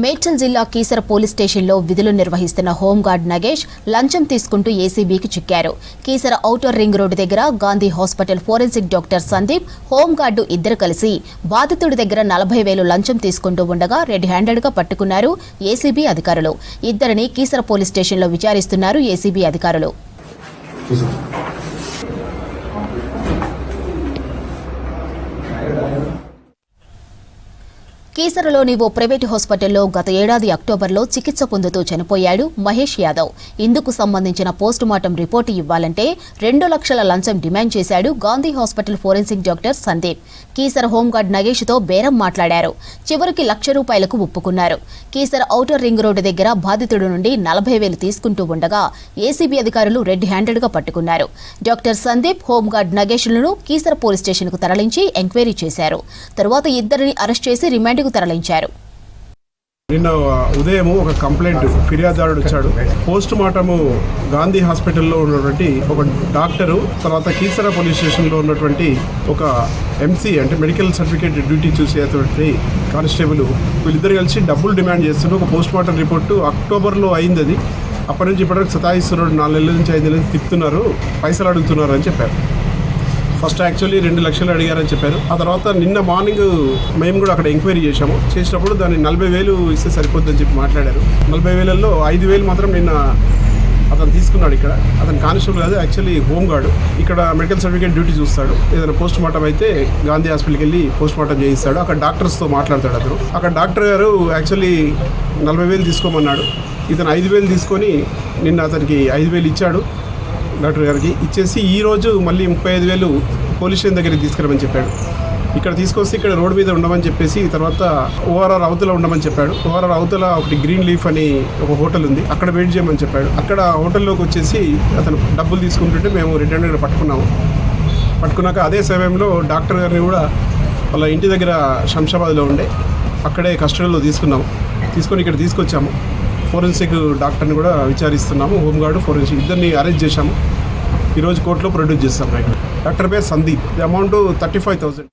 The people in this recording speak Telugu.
మేడ్చల్ జిల్లా కీసర పోలీస్ స్టేషన్లో విధులు నిర్వహిస్తున్న హోంగార్డ్ నగేష్ లంచం తీసుకుంటూ ఏసీబీకి చిక్కారు. కీసర ఔటర్ రింగ్ రోడ్డు దగ్గర Gandhi hospital forensic doctor Sandeep, home guard ఇద్దరు కలిసి బాధితుడి దగ్గర 40,000 లంచం తీసుకుంటూ ఉండగా రెడ్ హ్యాండెడ్గా పట్టుకున్నారు ఏసీబీ అధికారులు. ఇద్దరిని కీసర పోలీస్ స్టేషన్లో విచారిస్తున్నారు ఏసీబీ అధికారులు. కీసరలోని ఓ ప్రైవేటు హాస్పిటల్లో గత ఏడాది అక్టోబర్లో చికిత్స పొందుతూ చనిపోయాడు మహేష్ యాదవ్. ఇందుకు సంబంధించిన పోస్టుమార్టం రిపోర్టు ఇవ్వాలంటే 2 లక్షల లంచం డిమాండ్ చేశాడు Gandhi hospital forensic doctor Sandeep. Keesara home guard నగేష్తో బేరం మాట్లాడారు. చివరికి ₹1,00,000 ఒప్పుకున్నారు. కీసర ఔటర్ రింగ్ రోడ్డు దగ్గర బాధితుడి నుండి 40,000 తీసుకుంటూ ఉండగా ఏసీబీ అధికారులు రెడ్ హ్యాండెడ్గా పట్టుకున్నారు. డాక్టర్ సందీప్, హోంగార్డ్ నగేష్లను కీసర పోలీస్ స్టేషన్కు తరలించి ఎంక్వైరీ చేశారు. తరువాత ఇద్దరిని అరెస్ట్ చేసి రిమాండ్ తరలించారు. నిన్న ఉదయం ఒక కంప్లైంట్ ఫిర్యాదుదారుడు వచ్చాడు. పోస్ట్ మార్టము గాంధీ హాస్పిటల్లో ఉన్నటువంటి ఒక డాక్టరు, తర్వాత కీసర పోలీస్ స్టేషన్లో ఉన్నటువంటి ఒక ఎంసీ అంటే మెడికల్ సర్టిఫికేట్ డ్యూటీ చూసేటువంటి కానిస్టేబుల్, వీళ్ళిద్దరు కలిసి డబ్బులు డిమాండ్ చేస్తున్నారు. ఒక పోస్ట్ మార్టం రిపోర్టు అక్టోబర్లో అయింది. అది అప్పటి నుంచి ఇప్పటివరకు సతాయిస్తున్నారు. 4 నెలల నుంచి 5 నెలల నుంచి తిప్పుతున్నారు, పైసలు అడుగుతున్నారు అని చెప్పారు. ఫస్ట్ యాక్చువల్లీ 2 లక్షలు అడిగారని చెప్పారు. ఆ తర్వాత నిన్న మార్నింగ్ మేము కూడా అక్కడ ఎంక్వైరీ చేసినప్పుడు దాన్ని 40,000 ఇస్తే సరిపోద్దని చెప్పి మాట్లాడారు. 40,000లో 5,000 మాత్రం నిన్న అతను తీసుకున్నాడు. ఇక్కడ అతను కానిస్టేబుల్ కాదు, యాక్చువల్లీ హోంగార్డు. ఇక్కడ మెడికల్ సర్టిఫికేట్ డ్యూటీ చూస్తాడు. ఏదైనా పోస్ట్ మార్టం అయితే గాంధీ హాస్పిటల్కి వెళ్ళి పోస్ట్ మార్టం చేయిస్తాడు. అక్కడ డాక్టర్స్తో మాట్లాడతాడు అతను. అక్కడ డాక్టర్ గారు యాక్చువల్లీ 40,000 తీసుకోమన్నాడు. ఇతను 5,000 తీసుకొని నిన్న అతనికి 5,000 ఇచ్చాడు. డాక్టర్ గారికి ఇచ్చేసి ఈరోజు మళ్ళీ 35,000 పోలీస్ స్టేషన్ దగ్గరికి తీసుకురమని చెప్పాడు. ఇక్కడ తీసుకొస్తే ఇక్కడ రోడ్డు మీద ఉండమని చెప్పేసి, తర్వాత ఓఆర్ఆర్ అవతల ఉండమని చెప్పాడు. ఓఆర్ఆర్ అవతల ఒకటి గ్రీన్ లీఫ్ అని ఒక హోటల్ ఉంది, అక్కడ వెయిట్ చేయమని చెప్పాడు. అక్కడ హోటల్లోకి వచ్చేసి అతను డబ్బులు తీసుకుంటుంటే మేము రిటర్న్ పట్టుకున్నాక అదే సమయంలో డాక్టర్ గారిని కూడా వాళ్ళ ఇంటి దగ్గర శంషాబాద్లో ఉండే అక్కడే కస్టడీలో తీసుకొని ఇక్కడ తీసుకొచ్చాము. ఫోరెన్సిక్ డాక్టర్ని కూడా విచారిస్తున్నాము. హోంగార్డు, ఫోరెన్సిక్ ఇద్దరిని అరెస్ట్ చేశాము. ఈరోజు కోర్టులో ప్రొడ్యూస్ చేస్తాము. డాక్టర్ పేరు సందీప్. అమౌంట్ 35,000.